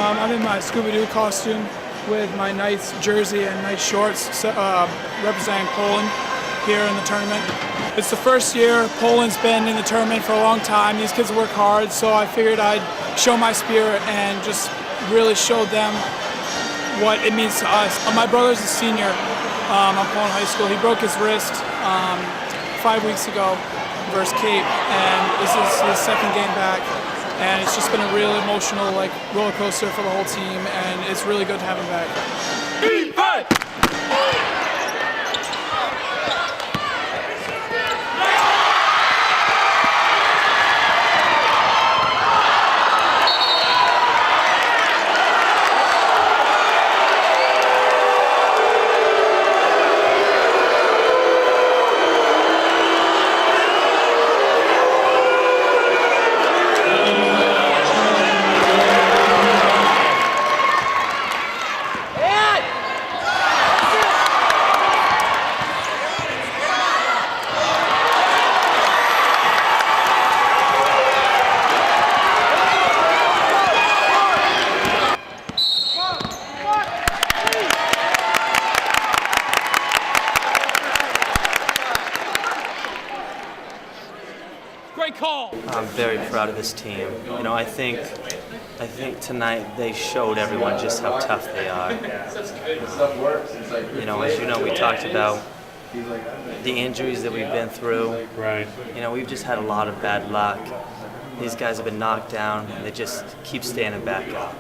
I'm in my Scooby-Doo costume with my Knights jersey and Knights shorts representing Poland here in the tournament. It's the first year Poland's been in the tournament for a long time. These kids work hard, so I figured I'd show my spirit and just really show them what it means to us. My brother's a senior on Poland High School. He broke his wrist 5 weeks ago versus Cape, and this is his second game back. And it's just been a really emotional roller coaster for the whole team, and it's really good to have him back. Great call. I'm very proud of this team. You know, I think tonight they showed everyone just how tough they are. You know, as you know, we talked about the injuries that we've been through. Right. You know, we've just had a lot of bad luck. These guys have been knocked down, and they just keep standing back up.